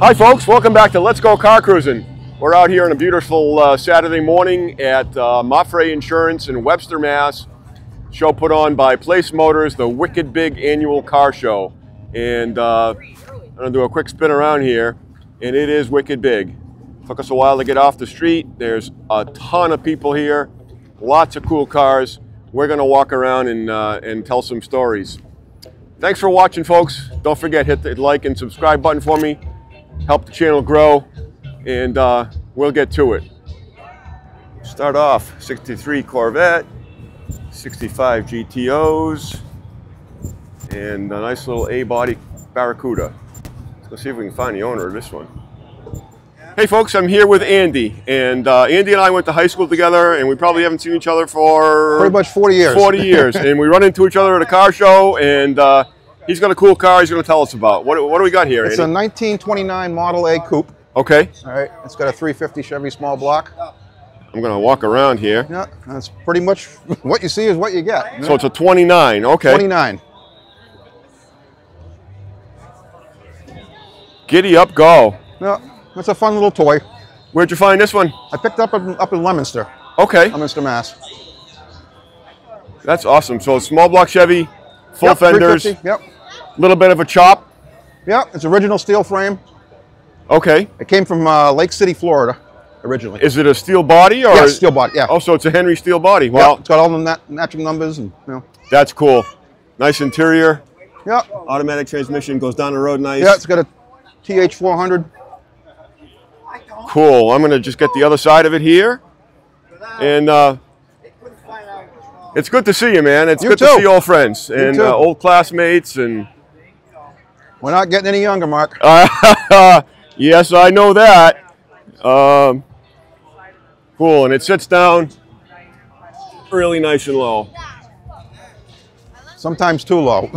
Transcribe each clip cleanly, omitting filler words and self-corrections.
Hi folks, welcome back to Let's Go Car Cruising. We're out here on a beautiful Saturday morning at Mafre Insurance in Webster, Mass. Show put on by Place Motors, the Wicked Big Annual Car Show. And I'm gonna do a quick spin around here, and it is wicked big. Took us a while to get off the street. There's a ton of people here, lots of cool cars. We're gonna walk around and tell some stories. Thanks for watching, folks. Don't forget, hit the like and subscribe button for me. Help the channel grow, and we'll get to it. Start off 63 Corvette, 65 GTOs, and a nice little A-body Barracuda. Let's see if we can find the owner of this one. Hey folks, I'm here with Andy, and Andy and I went to high school together, and we probably haven't seen each other for pretty much 40 years. 40 years, and we run into each other at a car show, and he's got a cool car he's going to tell us about. What do we got here, It's Andy? a 1929 Model A coupe. Okay. All right, it's got a 350 Chevy small block. I'm going to walk around here. Yeah, that's pretty much what you see is what you get. So it's a 29, okay. 29. Giddy up, go. Yeah, that's a fun little toy. Where'd you find this one? I picked up in Leominster. Okay. Leominster, Mass. That's awesome. So small block Chevy, full Yep, fenders, 350, yep. little bit of a chop. Yeah, it's original steel frame. Okay. It came from Lake City, Florida, originally. Is it a steel body or? Yeah, steel body, yeah. Oh, so it's a Henry steel body. Well, Yep, it's got all the matching numbers and, you know. That's cool. Nice interior. Yeah. Automatic transmission, goes down the road nice. Yeah, it's got a TH400. Cool. I'm going to just get the other side of it here. And it's good to see you, man. It's good to see old friends and old classmates. And we're not getting any younger, Mark. Yes, I know that. Cool, and it sits down really nice and low. Sometimes too low.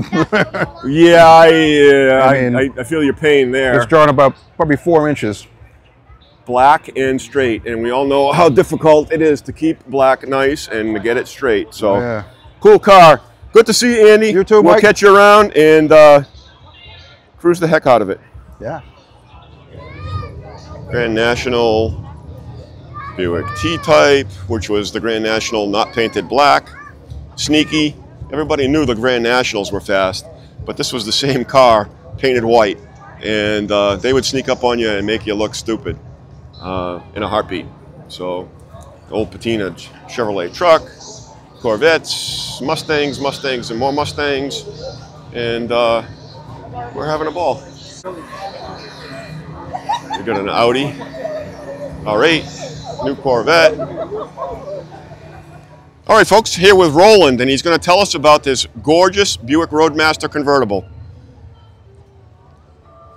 Yeah, I feel your pain there. It's drawn about probably 4 inches. Black and straight, and we all know how difficult it is to keep black nice and to get it straight. So, yeah. Cool car. Good to see you, Andy. You too, Mike. We'll catch you around and cruise the heck out of it. Yeah. Grand National Buick T-Type, which was the Grand National not painted black. Sneaky. Everybody knew the Grand Nationals were fast, but this was the same car painted white, and they would sneak up on you and make you look stupid in a heartbeat. So, old patina Chevrolet truck, Corvettes, Mustangs, and more Mustangs, and we're having a ball. We got an Audi R8, new Corvette. All right, folks, here with Roland, and he's going to tell us about this gorgeous Buick Roadmaster convertible.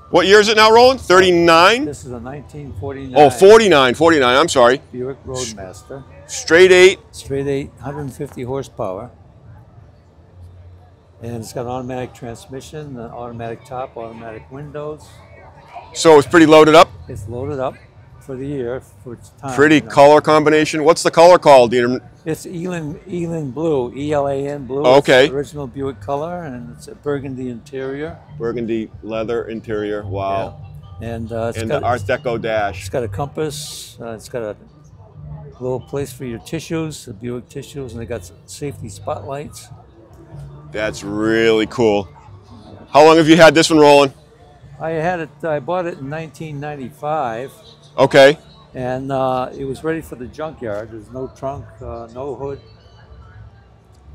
What year is it now, Roland? 39? This is a 1949. Oh, 49, I'm sorry. Buick Roadmaster. Straight 8. Straight 8, 150 horsepower. And it's got an automatic transmission, an automatic top, automatic windows. So it's pretty loaded up? It's loaded up for the year, for its time. Pretty color combination. What's the color called? It's Elan Blue, E-L-A-N Blue. Okay. It's the original Buick color, and it's a burgundy interior. Burgundy leather interior. Wow. Yeah. And the Art Deco dash. It's got a compass. It's got a little place for your tissues, the Buick tissues, and they got safety spotlights. That's really cool. How long have you had this one, Roland? I bought it in 1995. Okay. And it was ready for the junkyard. There's no trunk, no hood.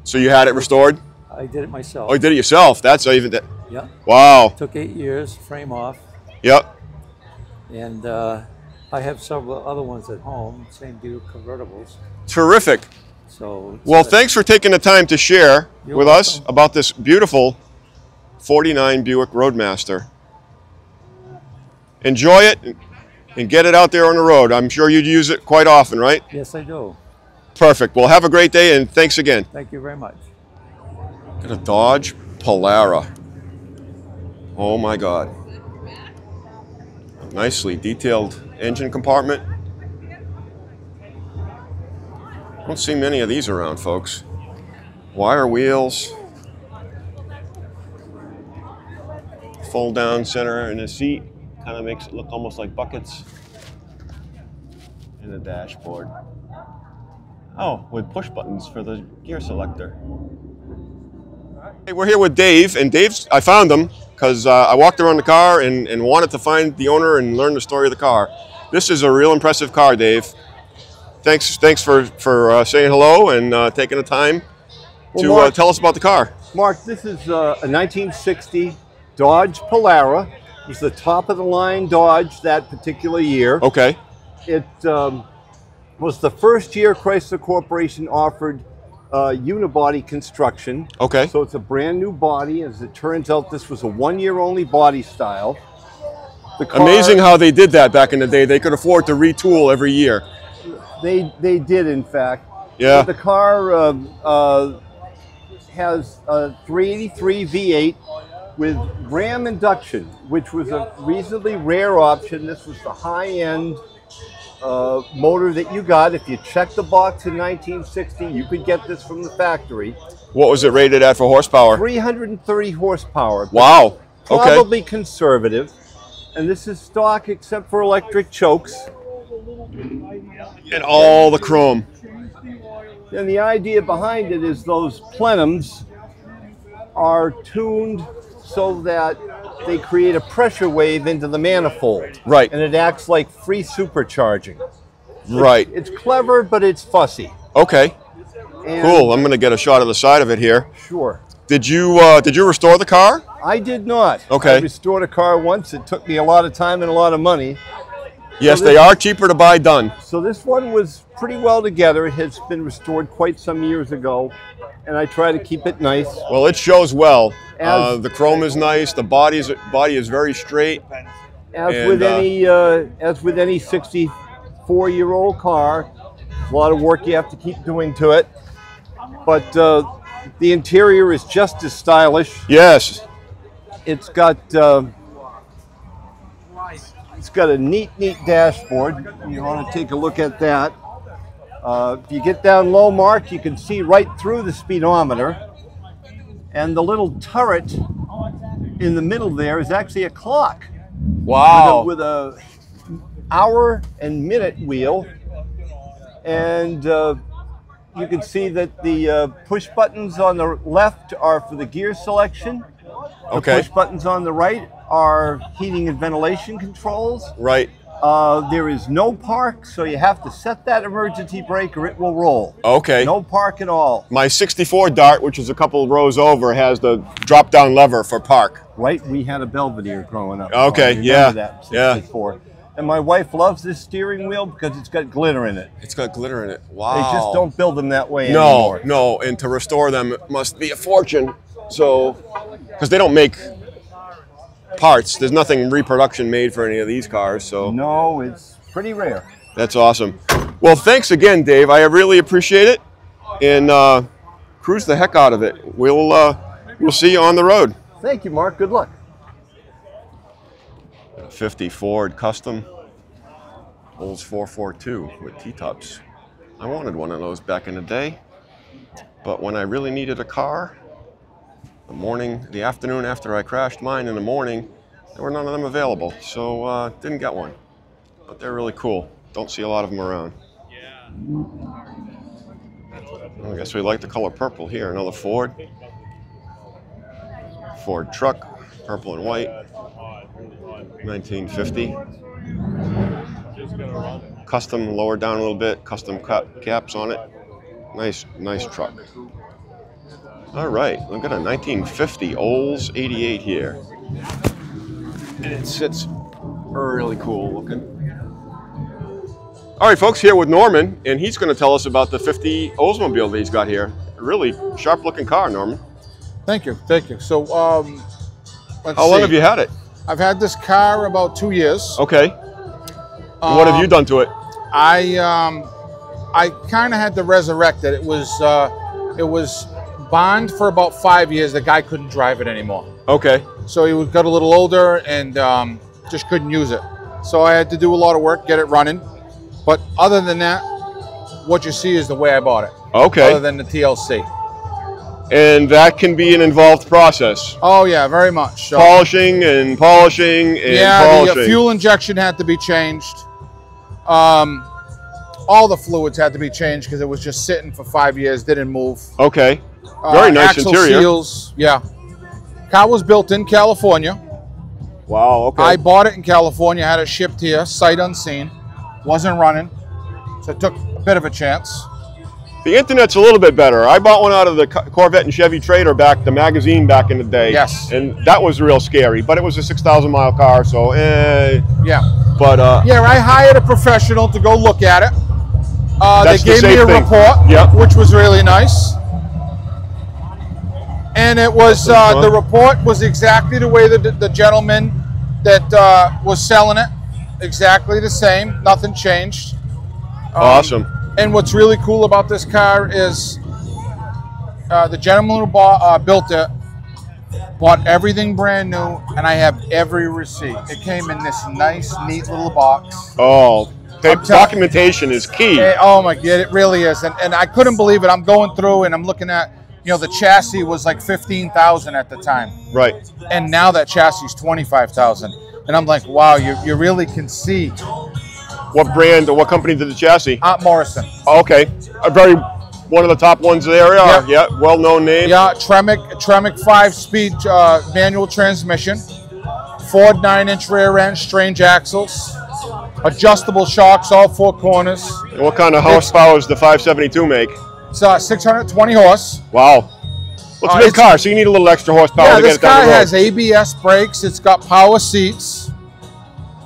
So you had it restored? I did it myself. Oh, you did it yourself? That's even that. Yeah. Wow. Took 8 years, frame off. Yep. And I have several other ones at home, same Buick convertibles. Terrific. So. Well, thanks for taking the time to share with us about this beautiful 49 Buick Roadmaster. Enjoy it and get it out there on the road. I'm sure you'd use it quite often, right? Yes, I do. Perfect. Well, have a great day, and thanks again. Thank you very much. Got a Dodge Polara. Oh my God. Nicely detailed engine compartment. Don't see many of these around, folks. Wire wheels. Fold down center in the seat. Kind of makes it look almost like buckets. And the dashboard. Oh, with push buttons for the gear selector. Hey, we're here with Dave, and I found him because I walked around the car and wanted to find the owner and learn the story of the car. This is a real impressive car, Dave. Thanks for saying hello and taking the time to tell us about the car. Mark, this is a 1960 Dodge Polara. It was the top of the line Dodge that particular year. Okay. It was the first year Chrysler Corporation offered unibody construction. Okay. So it's a brand new body. As it turns out, this was a one-year-only body style. The car, amazing how they did that back in the day. They could afford to retool every year. They did, in fact. Yeah. But the car has a 383 V8 with Ram induction, which was a reasonably rare option. This was the high-end motor that you got. If you checked the box in 1960, you could get this from the factory. What was it rated at for horsepower? 330 horsepower. Wow. Okay. Probably conservative. And this is stock except for electric chokes. And all the chrome. And the idea behind it is those plenums are tuned so that they create a pressure wave into the manifold. Right. And it acts like free supercharging. Right. It's clever, but it's fussy. Okay. And Cool. I'm going to get a shot of the side of it here. Sure. Did you restore the car? I did not. Okay. I restored a car once. It took me a lot of time and a lot of money. Yes, So they are cheaper to buy done. So this one was pretty well together. It has been restored quite some years ago, and I try to keep it nice. Well, it shows well. As- The chrome is nice. The body is very straight. As And, with any 64-year-old car, a lot of work you have to keep doing to it. But the interior is just as stylish. Yes. It's got a neat dashboard. You want to take a look at that. If you get down low, Mark, you can see right through the speedometer. And the little turret in the middle there is actually a clock. Wow. With a hour and minute wheel. And you can see that the push buttons on the left are for the gear selection. The Okay. push buttons on the right are heating and ventilation controls. Right. There is no park, so you have to set that emergency brake or it will roll. Okay. No park at all. My 64 Dart, which is a couple rows over, has the drop-down lever for park. Right? We had a Belvedere growing up. Okay, I remember yeah, that, yeah. 64. And my wife loves this steering wheel because it's got glitter in it. It's got glitter in it. Wow. They just don't build them that way No, anymore. no, and to restore them it must be a fortune. So, because they don't make parts. There's nothing reproduction made for any of these cars. So No, it's pretty rare. that's awesome. Well, thanks again, Dave. I really appreciate it, and cruise the heck out of it. We'll see you on the road. Thank you, Mark. Good luck. 50 Ford Custom Olds 442 with T-tops. I wanted one of those back in the day, but when I really needed a car, the afternoon after I crashed mine in the morning, there were none of them available, so didn't get one. But they're really cool. Don't see a lot of them around. I guess we like the color purple here. Another Ford truck, purple and white, 1950. Custom, lowered down a little bit, custom caps on it. Nice truck. All right, look at a 1950 Olds 88 here. And it sits really cool looking. All right, folks, here with Norman, and he's going to tell us about the 50 Oldsmobile that he's got here. A really sharp looking car, Norman. Thank you, thank you. So, let's How long see. have you had it? I've had this car about 2 years. Okay. What have you done to it? I kind of had to resurrect it. It was bond for about 5 years. The guy couldn't drive it anymore. Okay. So he got a little older and just couldn't use it. So I had to do a lot of work, get it running. But other than that, what you see is the way I bought it. Okay. Other than the TLC. And that can be an involved process. Oh yeah, very much. So, Polishing and polishing and yeah, polishing. the fuel injection had to be changed. All the fluids had to be changed because it was just sitting for 5 years, didn't move. Okay. Very nice axle interior. seals, yeah. Car was built in California. Wow, okay. I bought it in California, had it shipped here, sight unseen. Wasn't running, so it took a bit of a chance. The internet's a little bit better. I bought one out of the Corvette and Chevy Trader the magazine back in the day. Yes. And that was real scary, but it was a 6,000 mile car, so yeah. But yeah, I hired a professional to go look at it. They gave me a report, which was really nice. And it was the report was exactly the way that the gentleman that was selling it, exactly the same. Nothing changed. Awesome. And what's really cool about this car is the gentleman who built it bought everything brand new, and I have every receipt. It came in this nice, neat little box. Oh, documentation is key. Oh my God, it really is. And I couldn't believe it. I'm going through and I'm looking at, you know, the chassis was like 15,000 at the time. Right. And now that chassis is 25,000. And I'm like, wow, you really can see. What brand or what company did the chassis? Morrison. Okay. One of the top ones there. Yeah, well-known name. Yeah, Tremec 5-speed manual transmission. Ford 9-inch rear end, strange axles. Adjustable shocks, all 4 corners. And what kind of horsepower does the 572 make? It's 620 horse. Wow. Well, it's a big car, so you need a little extra horsepower to get it down the road. This car has ABS brakes. It's got power seats.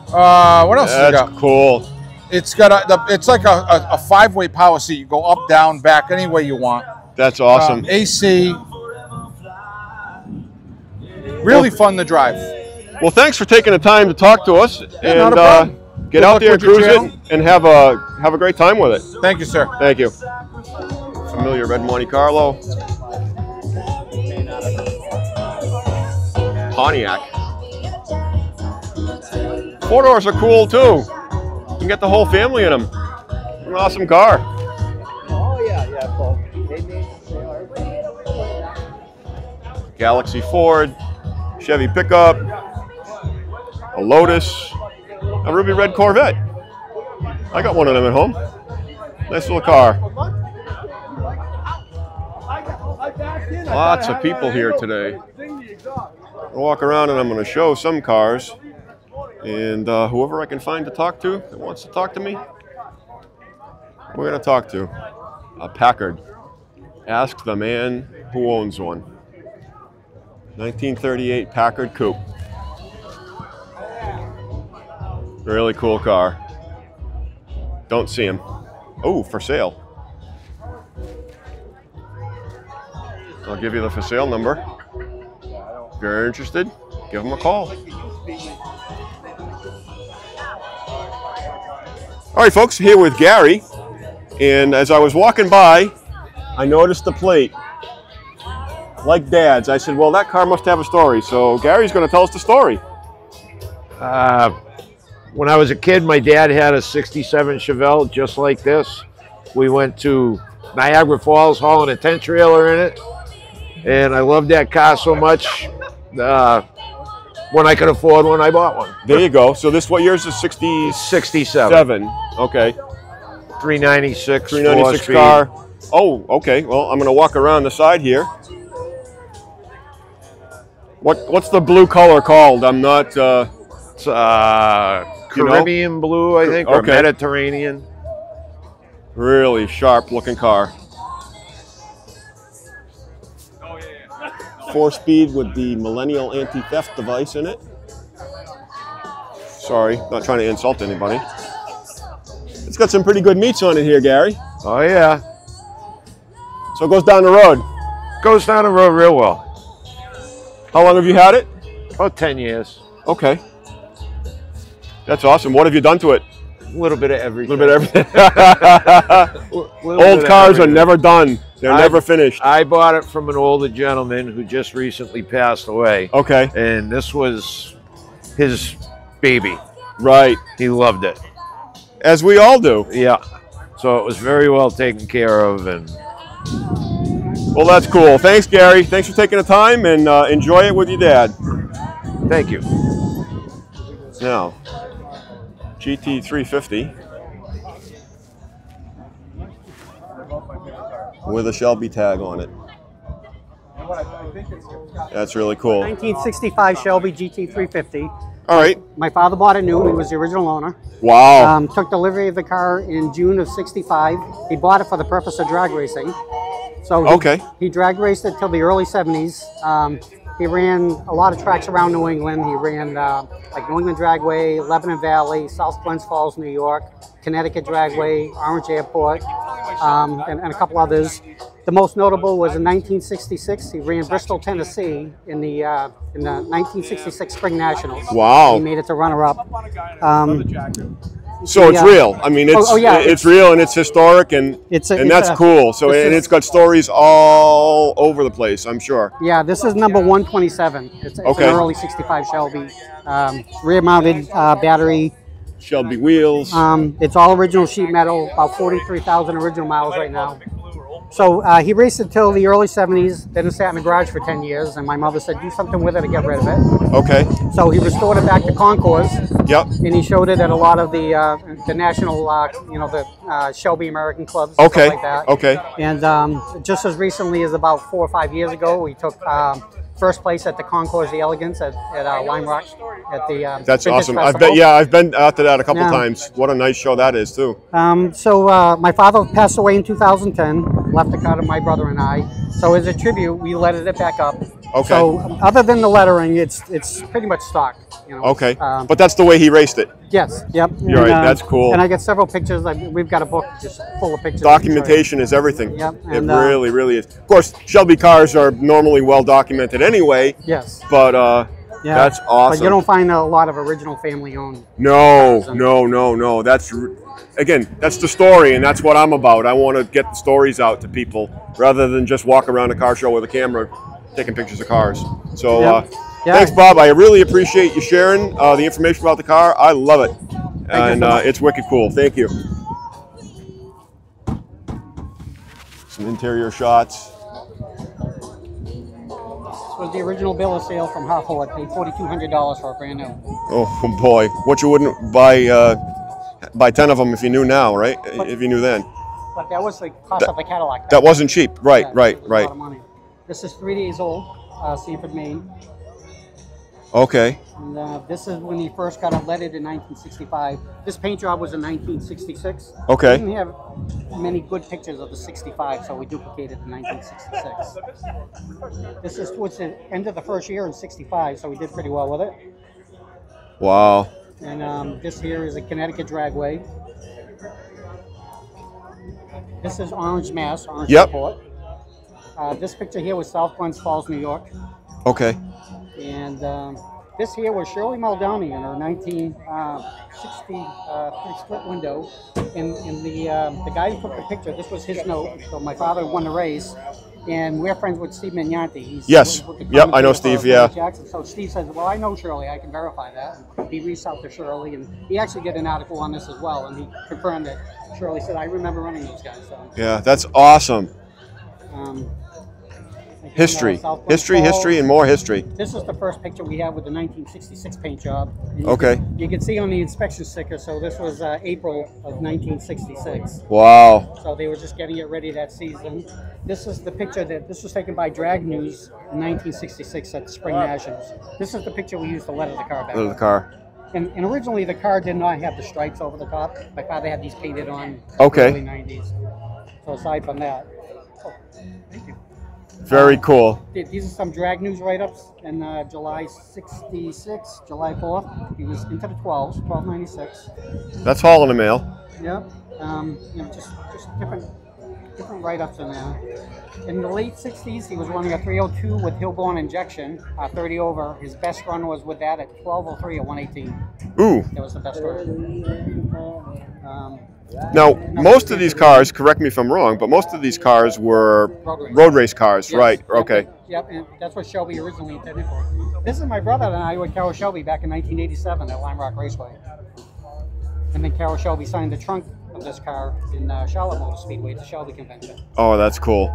What else has it got? That's cool. It's got it's like a 5-way power seat. You go up, down, back, any way you want. That's awesome. AC. Really fun to drive. Well, thanks for taking the time to talk to us. Yeah, not a problem. Get out there, cruise it, and have a great time with it. Thank you, sir. Thank you. Familiar red Monte Carlo. Pontiac. 4-doors are cool too. You can get the whole family in them. An awesome car. Oh yeah, Paul. Galaxy Ford, Chevy pickup, a Lotus, a ruby red Corvette. I got one of them at home. Nice little car. Lots of people here today. I'll walk around and I'm going to show some cars. And whoever I can find to talk to that wants to talk to me, we're going to talk to. A Packard. Ask the man who owns one. 1938 Packard Coupe. Really cool car. Don't see him. Oh, for sale. I'll give you the for sale number. If you're interested, give him a call. All right, folks, here with Gary. And as I was walking by, I noticed the plate. Like Dad's. I said, well, that car must have a story. So Gary's going to tell us the story. When I was a kid, my dad had a 67 Chevelle just like this. We went to Niagara Falls hauling a tent trailer in it. And I loved that car so much. When I could afford one, I bought one. There you go. So this, what year is this? 67. Okay. 396. 396 car. Oh, okay. Well, I'm going to walk around the side here. What's the blue color called? I'm not. It's Caribbean blue, I think, or Mediterranean. Really sharp looking car. 4-speed with the Millennial anti-theft device in it. Sorry, not trying to insult anybody. It's got some pretty good meats on it here, Gary. Oh yeah. So it goes down the road. Goes down the road real well. How long have you had it? About 10 years. Okay. That's awesome. What have you done to it? A little bit of everything. A little bit of everything. Old cars are never done. They're never finished. I bought it from an older gentleman who just recently passed away. Okay. And this was his baby. Right. He loved it. As we all do. Yeah. So it was very well taken care of, and Well, that's cool. Thanks, Gary. Thanks for taking the time, and enjoy it with your dad. Thank you. Now, GT350 with a Shelby tag on it. That's really cool. 1965 Shelby GT350. All right. My father bought it new. He was the original owner. Wow. Took delivery of the car in June of '65. He bought it for the purpose of drag racing. So he drag raced it till the early '70s. He ran a lot of tracks around New England. He ran like New England Dragway, Lebanon Valley, South Glens Falls, New York, Connecticut Dragway, Orange Airport, and a couple others. The most notable was in 1966. He ran Bristol, Tennessee in the 1966 Spring Nationals. Wow. He made it to runner-up. So it's real. I mean, it's real and it's historic, and that's cool. So it's got stories all over the place, I'm sure. Yeah, this is number 127. It's an early '65 Shelby, rear-mounted battery. Shelby wheels. It's all original sheet metal. About 43,000 original miles right now. So he raced it till the early '70s. Then it sat in the garage for 10 years, and my mother said, "Do something with it to get rid of it." Okay. So he restored it back to concours. Yep. And he showed it at a lot of the national, the Shelby American clubs. Okay. Stuff like that. Okay. And just as recently as about 4 or 5 years ago, we took first place at the Concours de Elegance at Lime Rock at the That's awesome. Festival. I've been out to that a couple times. What a nice show that is too. So my father passed away in 2010, left the car to my brother and I. So as a tribute, we lettered it back up. Okay. So other than the lettering, it's pretty much stock. You know. Okay. But that's the way he raced it. Yes. Yep. You're right. That's cool. And I got several pictures. We've got a book just full of pictures. Documentation is everything. Yep. It really, really is. Of course, Shelby cars are normally well documented anyway. Yes. But that's awesome. But you don't find a lot of original family-owned. No. That's the story, and that's what I'm about. I want to get the stories out to people rather than just walk around a car show with a camera taking pictures of cars. So thanks, Bob. I really appreciate you sharing the information about the car. I love it. And it's wicked cool. Thank you. Some interior shots. This was the original bill of sale from Hartford. Paid $4,200 for a brand new. Oh boy, what you wouldn't buy 10 of them if you knew now, right? If you knew then. But that was the cost of the Cadillac. That wasn't cheap. Right. A lot of money. This is 3 days old, Sanford, Maine. Okay. And this is when he first got it leaded in 1965. This paint job was in 1966. Okay. We didn't have many good pictures of the 65, so we duplicated the 1966. This is towards the end of the first year in 65, so we did pretty well with it. Wow. And this here is a Connecticut Dragway. This is Orange, Mass. Orange Airport. This picture here was South Glens Falls, New York. Okay. And this here was Shirley Maldonado in her 1963 split window. And the guy who took the picture, this was his note. So my father won the race. And we're friends with Steve Mignanti. Yes. Yep, I know Steve, yeah. Jackson. So Steve says, well, I know Shirley. I can verify that. And he reached out to Shirley. And he actually did an article on this as well. And he confirmed that Shirley said, I remember running those guys. So, yeah, that's awesome. History, and more history. This is the first picture we have with the 1966 paint job. Okay. You can see on the inspection sticker, so this was April of 1966. Wow. So they were just getting it ready that season. This is the picture this was taken by Drag News in 1966 at the Spring Nationals. This is the picture we used to letter the car back. Letter the car. And originally the car did not have the stripes over the top. My father had these painted on in the early 90s. So aside from that. Oh, thank you. Very cool. These are some Drag News write-ups in July 66, July 4th. He was into the 12s, 1296. That's hauling the mail. Yep. Just different write-ups in there. In the late 60s, he was running a 302 with Hillborn injection, 30 over. His best run was with that at 1203 at 118. Ooh. That was the best run. Now, most of these cars, correct me if I'm wrong, but most of these cars were road race cars, yes. Right? Okay. Yep, and that's what Shelby originally intended for. This is my brother and I with Carol Shelby back in 1987 at Lime Rock Raceway. And then Carol Shelby signed the trunk of this car in Charlotte Motor Speedway at the Shelby Convention. Oh, that's cool.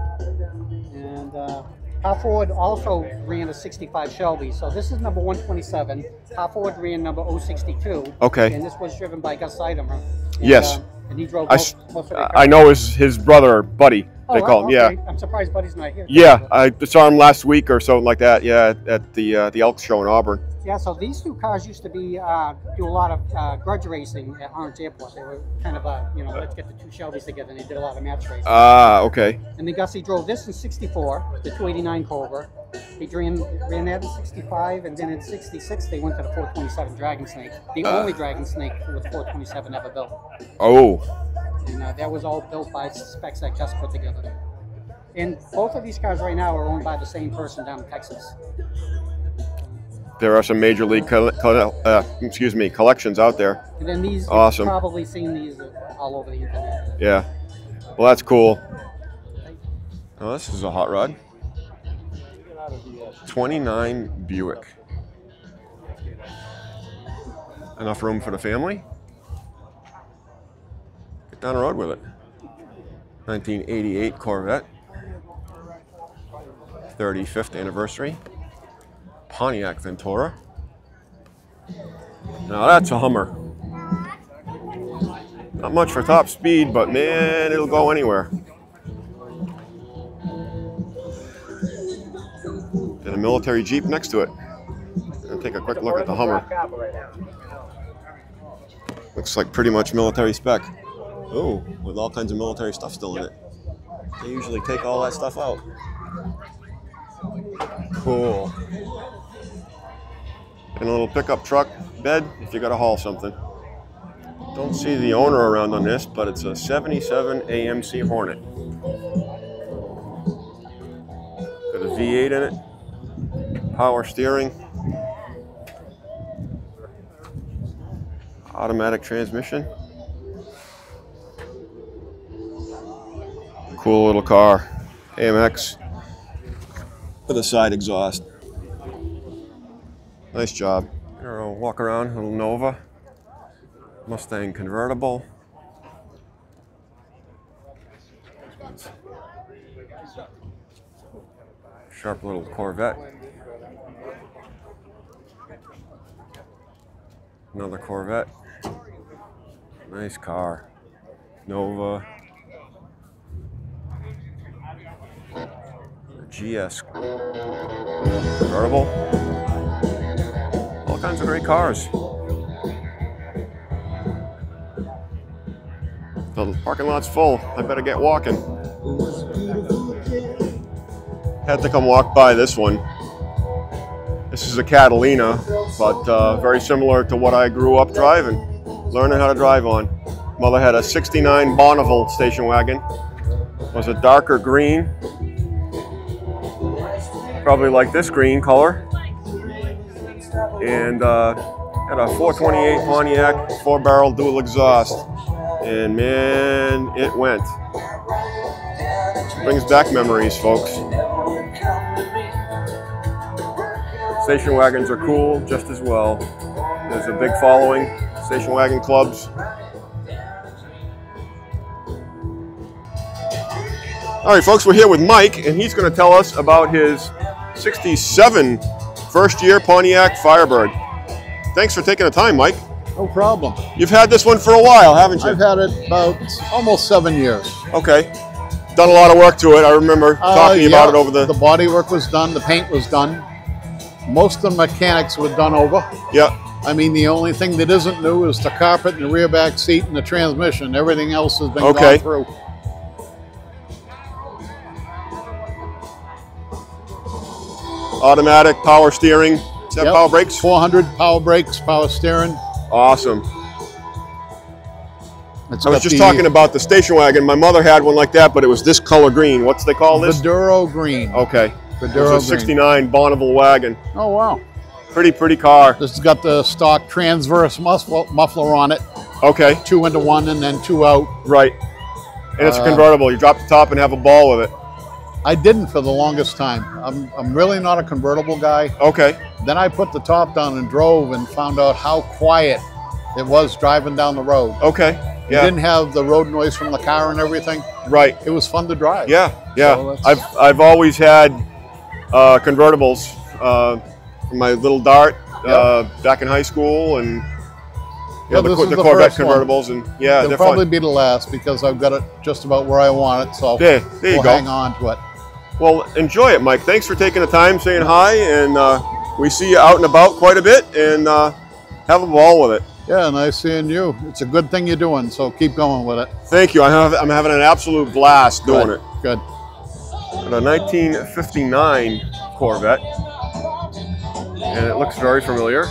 Power Ford also ran a 65 Shelby. So this is number 127. Power Ford ran number 062. Okay. And this was driven by Gus Sidemer. Yes. And he drove most of the I know his brother, Buddy. They call him. Okay. Yeah. I'm surprised Buddy's not here. Yeah, I saw him last week or something like that. Yeah, at the Elk Show in Auburn. Yeah, so these two cars used to be do a lot of grudge racing at Orange Airport. They were kind of let's get the two Shelbys together, and they did a lot of match racing. Ah, okay. And then Gussie drove this in '64, the 289 Cobra. He ran that in '65, and then in '66 they went to the 427 Dragon Snake, the only Dragon Snake with 427 ever built. Oh. And that was all built by specs that Gus put together. And both of these cars right now are owned by the same person down in Texas. There are some major league collections out there. And then these, awesome. You've probably seen these all over the internet. Yeah. Well, that's cool. Oh, this is a hot rod. 29 Buick. Enough room for the family? Get down the road with it. 1988 Corvette. 35th anniversary. Pontiac Ventura. Now that's a Hummer. Not much for top speed, but man, it'll go anywhere. And a military Jeep next to it. And take a quick look at the Hummer. Looks like pretty much military spec. Oh, with all kinds of military stuff still in it. They usually take all that stuff out. Cool. And a little pickup truck bed if you gotta haul something. Don't see the owner around on this, but it's a 77 AMC Hornet. Got a V8 in it. Power steering. Automatic transmission. Cool little car. AMX with a side exhaust. Nice job. Here, I'll walk around, a little Nova. Mustang convertible. Sharp little Corvette. Another Corvette. Nice car. Nova. GS convertible. All kinds of great cars. The parking lot's full. I better get walking. Had to come walk by this one. This is a Catalina, but very similar to what I grew up driving, learning how to drive on. Mother had a '69 Bonneville station wagon. It was a darker green. Probably like this green color. And had a 428 Pontiac 4-barrel dual exhaust. And man, it went. Brings back memories, folks. Station wagons are cool just as well. There's a big following, station wagon clubs. All right, folks, we're here with Mike, and he's going to tell us about his '67 first-year Pontiac Firebird. Thanks for taking the time, Mike. No problem. You've had this one for a while, haven't you? I've had it about almost 7 years. Okay. Done a lot of work to it. I remember talking about it over the... The body work was done. The paint was done. Most of the mechanics were done over. Yeah. I mean, the only thing that isn't new is the carpet and the rear back seat and the transmission. Everything else has been gone through. Automatic power steering. Is that power brakes? 400 power brakes, power steering. Awesome. I was just talking about the station wagon. My mother had one like that, but it was this color green. What's they call this? Viduro green. Okay. Viduro it was a '69 Bonneville wagon. Oh, wow. Pretty car. This has got the stock transverse muffler on it. Okay. 2 into 1 and then 2 out. Right. And it's a convertible. You drop the top and have a ball with it. I didn't for the longest time. I'm really not a convertible guy. Okay. Then I put the top down and drove and found out how quiet it was driving down the road. Okay. You didn't have the road noise from the car and everything. Right. It was fun to drive. Yeah, yeah. So I've always had convertibles. My little Dart back in high school, and this is the the Corvette first one. convertibles, and yeah, It'll they're probably fun. be the last because I've got it just about where I want it. So there you we'll go. hang on to it. Well, enjoy it, Mike. Thanks for taking the time, saying hi, and we see you out and about quite a bit, and have a ball with it. Yeah, nice seeing you. It's a good thing you're doing, so keep going with it. Thank you. I'm having an absolute blast doing it. Good. A 1959 Corvette, and it looks very familiar.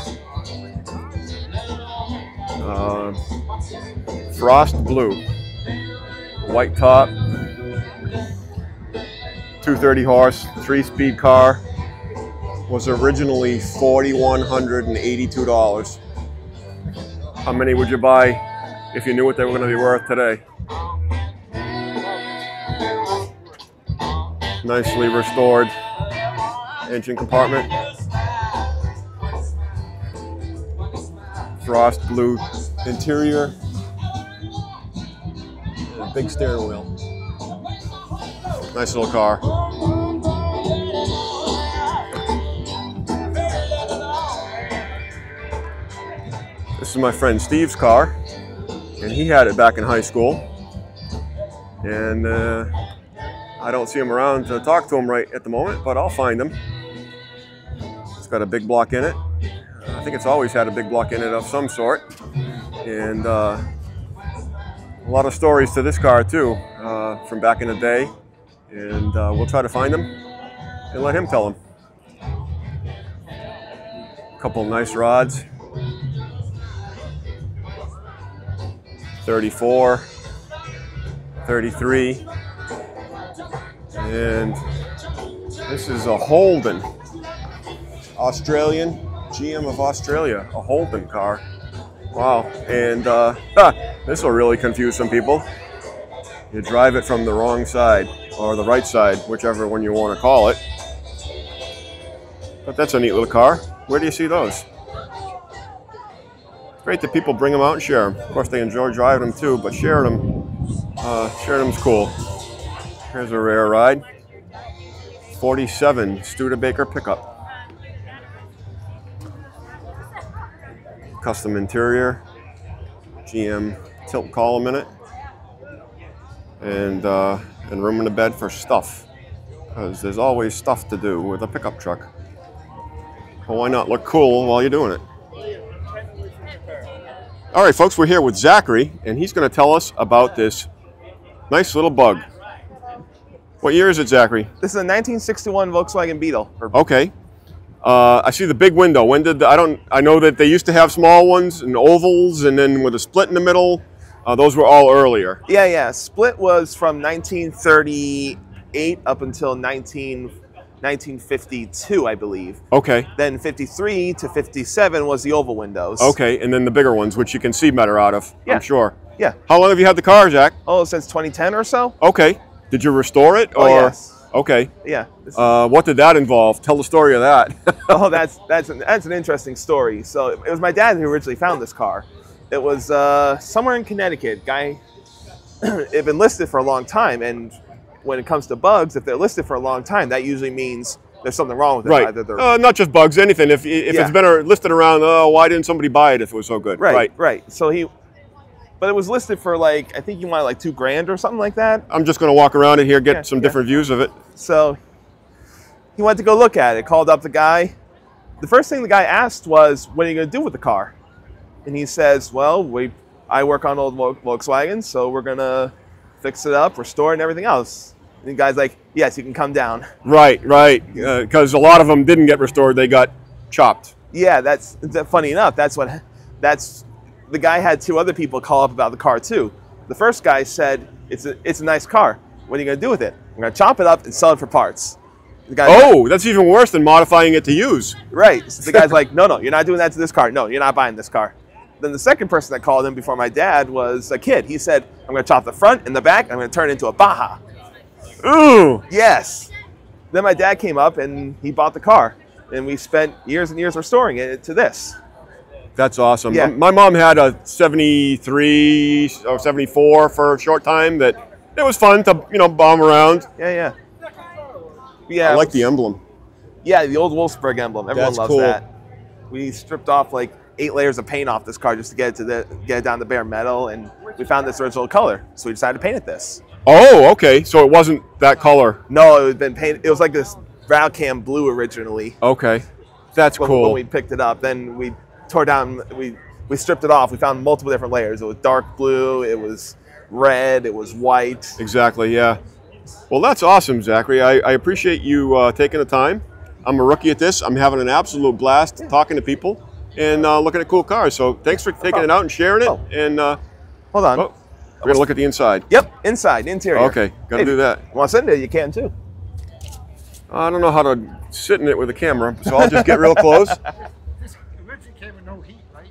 Frost blue, white top, 230 horse, 3-speed car. Was originally $4,182. How many would you buy if you knew what they were going to be worth today? Nicely restored engine compartment. Frost blue interior. And a big steering wheel. Nice little car. This is my friend Steve's car, and he had it back in high school. And I don't see him around to talk to him right at the moment, but I'll find him. It's got a big block in it. I think it's always had a big block in it of some sort. And a lot of stories to this car too, from back in the day. And we'll try to find him and let him tell them. A couple nice rods. 34, 33, and this is a Holden, Australian, GM of Australia, a Holden car. Wow, and this will really confuse some people. You drive it from the wrong side, or the right side, whichever one you want to call it. But that's a neat little car. Where do you see those? Great that people bring them out and share them. Of course, they enjoy driving them too, but sharing them's cool. Here's a rare ride. 47 Studebaker pickup. Custom interior. GM tilt column in it. And room in the bed for stuff. Because there's always stuff to do with a pickup truck. Well, why not look cool while you're doing it? All right, folks, we're here with Zachary, and he's going to tell us about this nice little bug. What year is it, Zachary? This is a 1961 Volkswagen Beetle. Okay. I see the big window. When did I know that they used to have small ones and ovals, and then with a split in the middle. Those were all earlier. Yeah. Split was from 1938 up until 1952, I believe. Okay. Then 53 to 57 was the oval windows. Okay, and then the bigger ones, which you can see better out of, Yeah. I'm sure. Yeah. How long have you had the car, Zach? Oh, since 2010 or so? Okay. Did you restore it? Oh, or? yes. Okay. Yeah. What did that involve? Tell the story of that. Oh, that's an interesting story. So it was my dad who originally found this car. It was somewhere in Connecticut. Guy had been listed for a long time, and when it comes to bugs, if they're listed for a long time, that usually means there's something wrong with it. Right. Either Not just bugs, anything. If it's been listed around, why didn't somebody buy it if it was so good? Right. So but it was listed for I think he wanted $2 grand or something like that. I'm just going to walk around it here, get some different views of it. So he went to go look at it, called up the guy. The first thing the guy asked was, what are you going to do with the car? And he says, well, I work on old Volkswagens, so we're going to fix it up, restore it, and everything else. And the guy's like, yes, you can come down. Right. Because a lot of them didn't get restored, they got chopped. Yeah, that's funny enough. The guy had 2 other people call up about the car too. The first guy said, it's a nice car. What are you going to do with it? I'm going to chop it up and sell it for parts. The guy's that's even worse than modifying it to use. Right. So the guy's like, no, you're not doing that to this car. No, you're not buying this car. Then the second person that called in before my dad was a kid. He said, I'm going to chop the front and the back, and I'm going to turn it into a Baja. Ooh. Yes. Then my dad came up and he bought the car. And we spent years and years restoring it to this. That's awesome. Yeah. My mom had a 73 or 74 for a short time that it was fun to, bomb around. Yeah. Yeah. I like the emblem. Yeah, the old Wolfsburg emblem. Everyone That's loves cool. that. We stripped off like 8 layers of paint off this car just to get it down to bare metal, and we found this original color, so we decided to paint it this. Oh, okay. So it wasn't that color. No, it had been painted. It was like this Valcam blue originally. Okay, that's cool. When we picked it up, then we tore down. We stripped it off. We found multiple different layers. It was dark blue. It was red. It was white. Exactly. Yeah. Well, that's awesome, Zachary. I appreciate you taking the time. I'm a rookie at this. I'm having an absolute blast talking to people and looking at cool cars. So thanks for taking it out and sharing it. Oh. And hold on. We're going to look at the inside. Yep, inside, interior. Okay, got to do that. You want to sit in there? You can too. I don't know how to sit in it with a camera, so I'll just get real close. This originally came with no heat, right?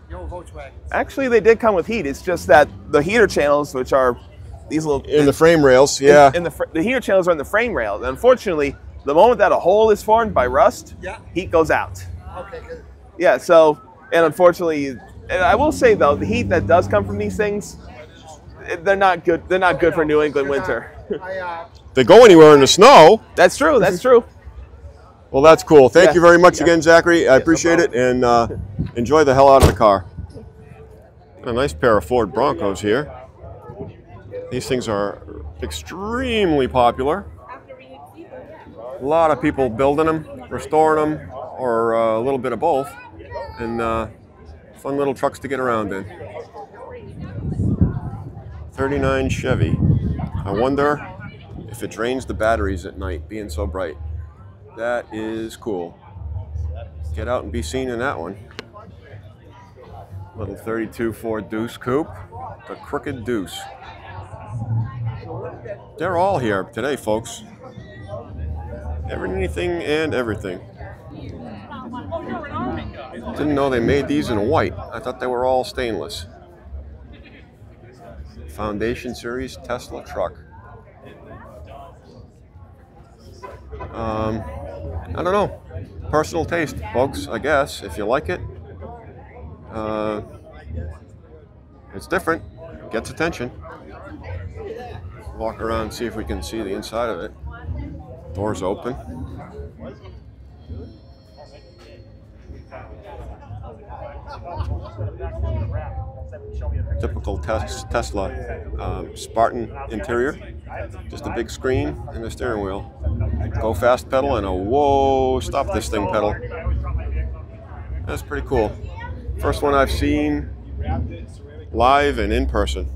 The old Volkswagen. Actually, they did come with heat. It's just that the heater channels, which are these little... In the frame rails, yeah. The heater channels are in the frame rails. And unfortunately, the moment that a hole is formed by rust, heat goes out. Okay, good. Yeah, so, and unfortunately, and I will say though, the heat that does come from these things, they're not good. They're not good for New England winter. They go anywhere in the snow. That's true. That's true. Well, that's cool. Thank you very much again, Zachary. I appreciate it, and enjoy the hell out of the car. A nice pair of Ford Broncos here. These things are extremely popular. A lot of people building them, restoring them, or a little bit of both. And fun little trucks to get around in. 39 Chevy. I wonder if it drains the batteries at night, being so bright. That is cool. Get out and be seen in that one. Little 32 Ford Deuce Coupe, the Crooked Deuce. They're all here today, folks. Anything and everything. Didn't know they made these in white. I thought they were all stainless. Foundation Series Tesla truck. I don't know. Personal taste, folks, I guess. If you like it, it's different. Gets attention. Walk around and see if we can see the inside of it. Doors open. Typical Tesla Spartan interior. Just a big screen and a steering wheel. Go fast pedal and a whoa, stop this thing pedal. That's pretty cool. First one I've seen live and in person.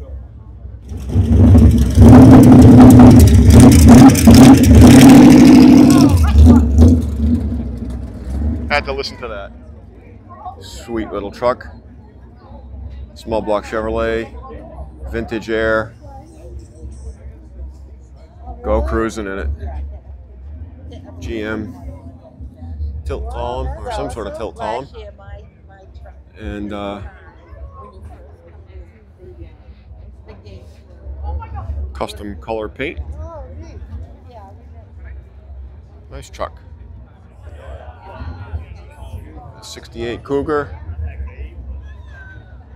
Had to listen to that. Sweet little truck. Small block Chevrolet. Vintage air. Go cruising in it. GM tilt column or some sort of tilt column. And custom color paint. Nice truck. A 68 Cougar.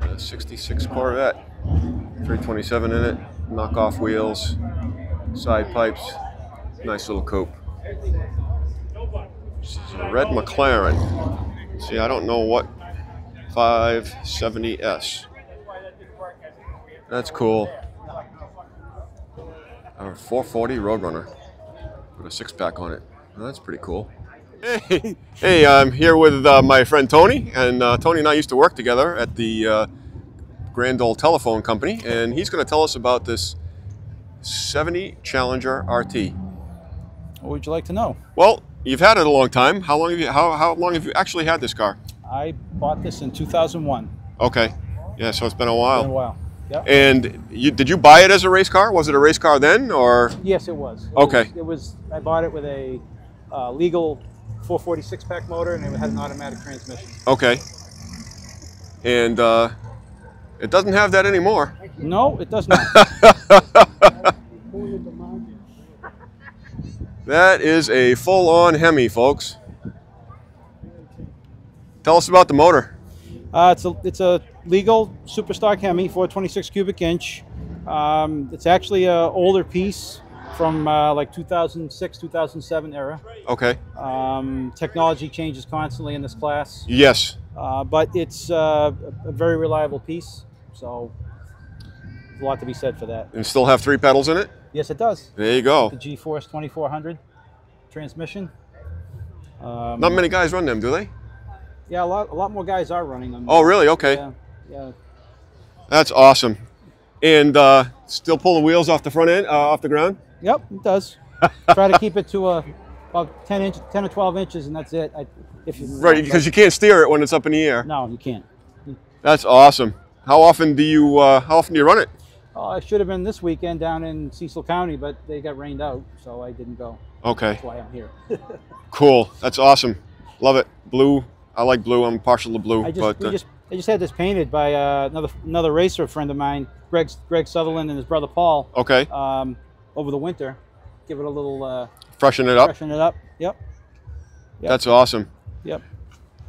A 66 Corvette. 327 in it. Knockoff wheels. Side pipes. Nice little coupe. This is a red McLaren. See, I don't know what 570S. That's cool. A 440 Roadrunner with a 6-pack on it. Well, that's pretty cool. Hey, I'm here with my friend Tony, and Tony and I used to work together at the Grand Ole Telephone Company, and he's going to tell us about this 70 Challenger RT. What would you like to know? Well, you've had it a long time. How long have you actually had this car? I bought this in 2001. Okay. Yeah, so it's been a while. It's been a while. Yep. And did you buy it as a race car? Was it a race car then, or? Yes, it was. It was. I bought it with a legal 446 pack motor, and it had an automatic transmission. Okay. And it doesn't have that anymore. No, it does not. That is a full-on Hemi, folks. Tell us about the motor. It's a legal Superstock Hemi, 426 cubic inch. It's actually an older piece from like 2006, 2007 era. Okay. Technology changes constantly in this class. Yes. But it's a very reliable piece, so there's a lot to be said for that. And still have 3 pedals in it? Yes, it does. There you go. The G-Force 2400 transmission. Not many guys run them, do they? Yeah, a lot more guys are running them. Oh, really? Okay. Yeah. That's awesome. And still pull the wheels off the front end, off the ground? Yep, it does. Try to keep it to about 10 or 12 inches, and that's it. Right, because you can't steer it when it's up in the air. No, you can't. That's awesome. How often do you run it? Oh, I should have been this weekend down in Cecil County, but they got rained out, so I didn't go. Okay. That's why I'm here. Cool. That's awesome. Love it. Blue. I like blue. I'm partial to blue. I just had this painted by another racer friend of mine, Greg Sutherland, and his brother Paul. Okay. Over the winter, give it a little freshen it up. Freshen it up. Yep. That's awesome. Yep.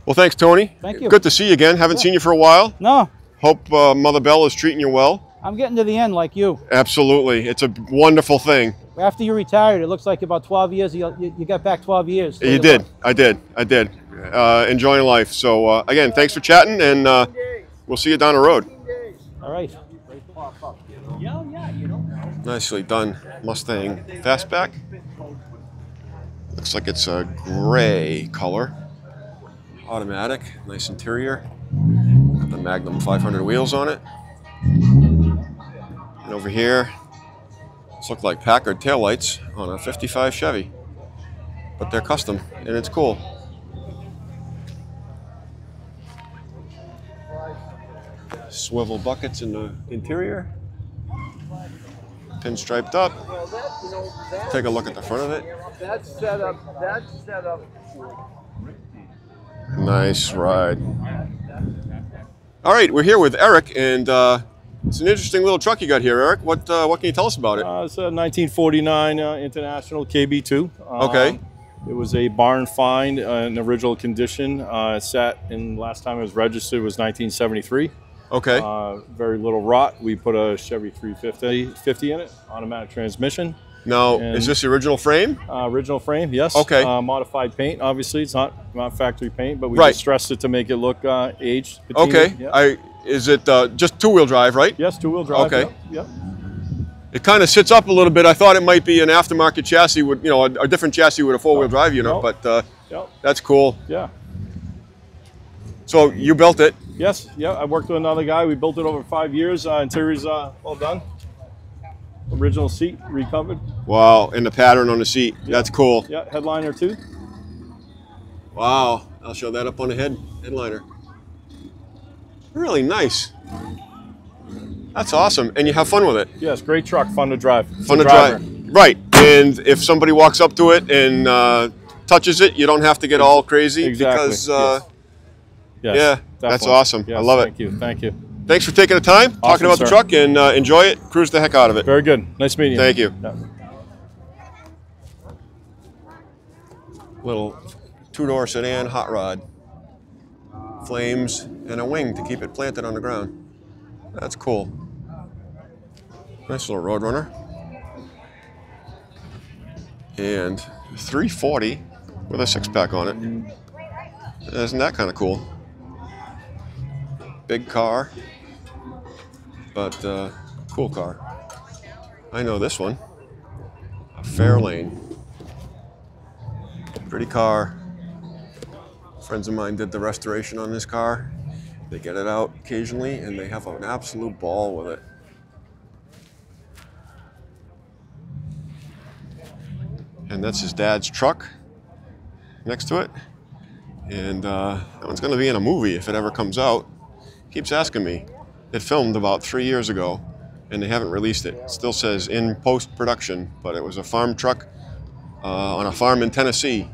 Well, thanks, Tony. Thank you. Good to see you again. Haven't seen you for a while. No. Hope Mother Bell is treating you well. I'm getting to the end like you. Absolutely. It's a wonderful thing. After you retired, it looks like about 12 years. You got back 12 years. You did. I did. Enjoying life. So, again, thanks for chatting, and we'll see you down the road. All right. Nicely done Mustang Fastback. Looks like it's a gray color. Automatic. Nice interior. Got the Magnum 500 wheels on it. And over here, this look like Packard taillights on a 55 Chevy. But they're custom, and it's cool. Swivel buckets in the interior. Pinstriped up. Take a look at the front of it. That's set up. Nice ride. All right, we're here with Eric, and it's an interesting little truck you got here, Eric. What can you tell us about it? It's a 1949 International KB2. Okay. It was a barn find in original condition. It sat in, last time it was registered was 1973. Okay. Very little rot. We put a Chevy 350 in it, automatic transmission. Now, is this the original frame? Original frame, yes. Okay. Modified paint, obviously. It's not factory paint, but we Right. distressed it to make it look aged. Okay. Yeah. Is it just two-wheel drive, right? Yes, two-wheel drive. Okay. Yep. It kind of sits up a little bit. I thought it might be an aftermarket chassis with, a different chassis with a four-wheel drive unit, but that's cool. Yeah. So you built it? Yes. Yeah. I worked with another guy. We built it over 5 years. Interior's all done. Original seat recovered. Wow, and the pattern on the seat. Yeah. That's cool. Yeah. Headliner too. Wow. I'll show that up on the headliner. Really nice. That's awesome. And you have fun with it. Yes, great truck, fun to drive. Fun to drive. Right. And if somebody walks up to it and touches it, you don't have to get all crazy. Exactly. Because, yes, yeah, that's awesome. Yes, I love it. Thank you. Thank you. Thanks for taking the time, talking about the truck, and enjoy it. Cruise the heck out of it. Very good. Nice meeting you. Thank you. Yeah. Little two-door sedan hot rod. Flames and a wing to keep it planted on the ground. That's cool. Nice little Roadrunner. And 340 with a six-pack on it. Isn't that kind of cool? Big car, but cool car. I know this one. A Fairlane. Pretty car. Friends of mine did the restoration on this car. They get it out occasionally, and they have an absolute ball with it. And that's his dad's truck next to it. And that one's going to be in a movie if it ever comes out. Keeps asking me. It filmed about 3 years ago, and they haven't released it. It still says in post-production, but it was a farm truck on a farm in Tennessee.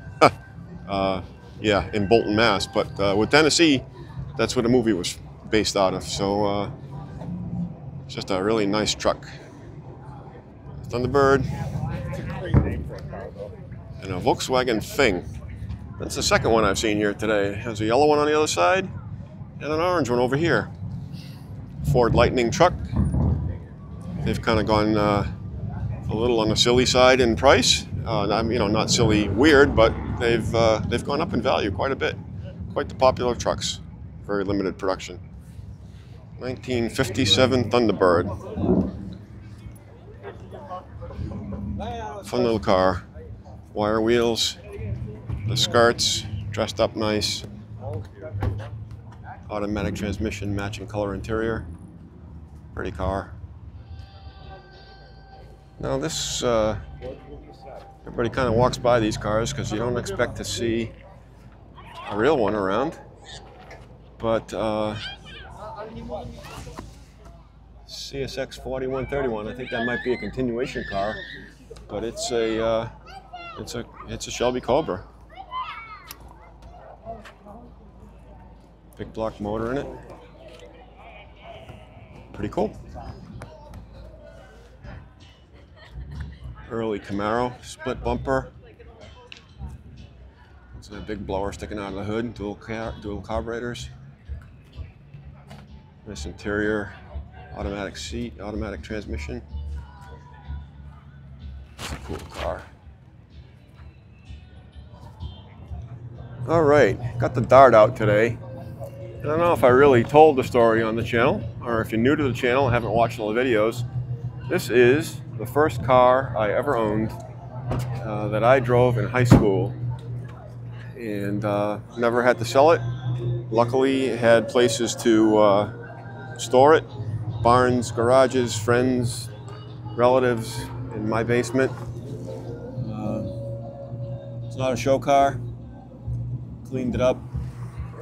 Yeah, in Bolton, Mass. But with Tennessee, that's where the movie was based out of. So it's just a really nice truck. Thunderbird. And a Volkswagen Thing. That's the second one I've seen here today. There's a yellow one on the other side, and an orange one over here. Ford Lightning truck. They've kind of gone a little on the silly side in price. Not silly weird, but they've gone up in value quite a bit. Quite the popular trucks. Very limited production. 1957 Thunderbird. Fun little car. Wire wheels. The skirts dressed up nice. Automatic transmission, matching color interior. Pretty car. Now this, everybody kind of walks by these cars because you don't expect to see a real one around. But CSX 4131, I think that might be a continuation car, but it's a Shelby Cobra. Big block motor in it. Pretty cool. Early Camaro, split bumper. It's a big blower sticking out of the hood, dual carburetors. Nice interior, automatic seat, automatic transmission. It's a cool car. All right, got the Dart out today. I don't know if I really told the story on the channel, or if you're new to the channel and haven't watched all the videos. This is the first car I ever owned that I drove in high school, and never had to sell it. Luckily, it had places to store it. Barns, garages, friends, relatives in my basement. It's not a show car. Cleaned it up.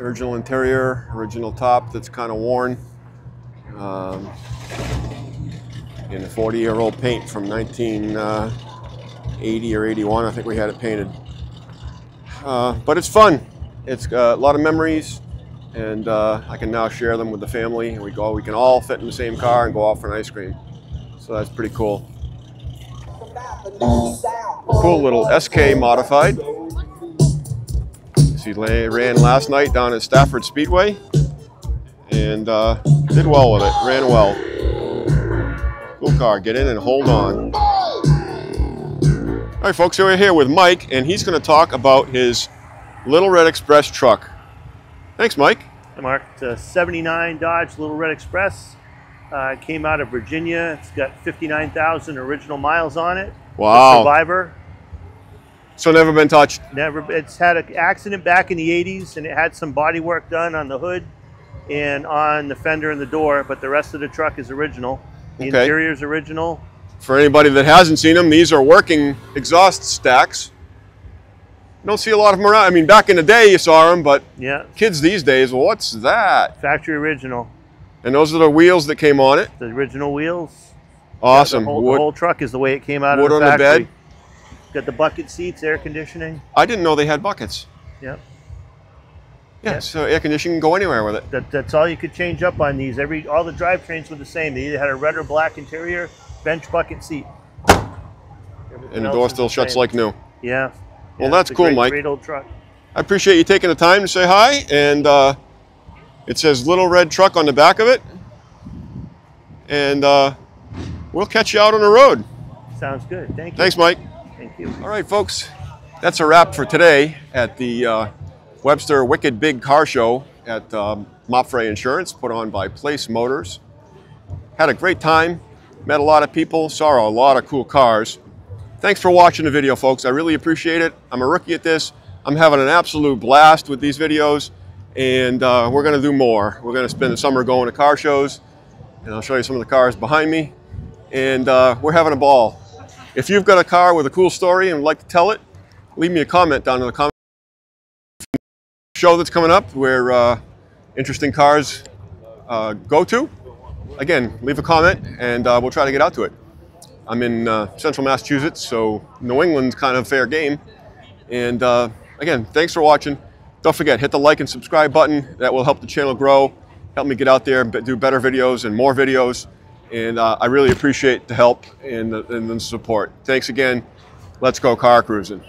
Original interior, original top that's kind of worn. In a 40-year-old paint from 1980 or 81. I think we had it painted. But it's fun. It's a lot of memories, and I can now share them with the family. And we can all fit in the same car and go out for an ice cream. So that's pretty cool. Cool little SK modified. He ran last night down at Stafford Speedway and did well with it, ran well. Cool car, get in and hold on. All right, folks, so we're here with Mike, and he's going to talk about his Little Red Express truck. Thanks, Mike. Hi, Mark. It's a 79 Dodge Little Red Express. It came out of Virginia. It's got 59,000 original miles on it. Wow. Survivor. So never been touched? Never. It's had an accident back in the 80s, and it had some body work done on the hood and on the fender and the door, but the rest of the truck is original. The interior is original. For anybody that hasn't seen them, these are working exhaust stacks. You don't see a lot of them around. I mean, back in the day you saw them, but yeah, kids these days, well, what's that? Factory original. And those are the wheels that came on it? The original wheels. Awesome. The whole truck is the way it came out wood of the on factory. the bed. Got the bucket seats, air conditioning. I didn't know they had buckets. Yep. Yeah, so air conditioning can go anywhere with it. That's all you could change up on these. All the drivetrains were the same. They either had a red or black interior, bench bucket seat. And the door still shuts like new. Yeah. Well, that's cool, Mike. Great old truck. I appreciate you taking the time to say hi. And it says Little Red Truck on the back of it. And we'll catch you out on the road. Sounds good. Thank you. Thanks, Mike. Thank you. All right, folks. That's a wrap for today at the Webster Wicked Big Car Show at Mopfre Insurance, put on by Place Motors. Had a great time. Met a lot of people. Saw a lot of cool cars. Thanks for watching the video, folks. I really appreciate it. I'm a rookie at this. I'm having an absolute blast with these videos, and we're going to do more. We're going to spend the summer going to car shows, and I'll show you some of the cars behind me, and we're having a ball. If you've got a car with a cool story and would like to tell it, leave me a comment down in the comment show that's coming up where interesting cars go to. Again, leave a comment, and we'll try to get out to it. I'm in central Massachusetts, so New England's kind of fair game. And again, thanks for watching. Don't forget, hit the like and subscribe button. That will help the channel grow, help me get out there and do better videos and more videos. And I really appreciate the help and the support. Thanks again. Let's go car cruising.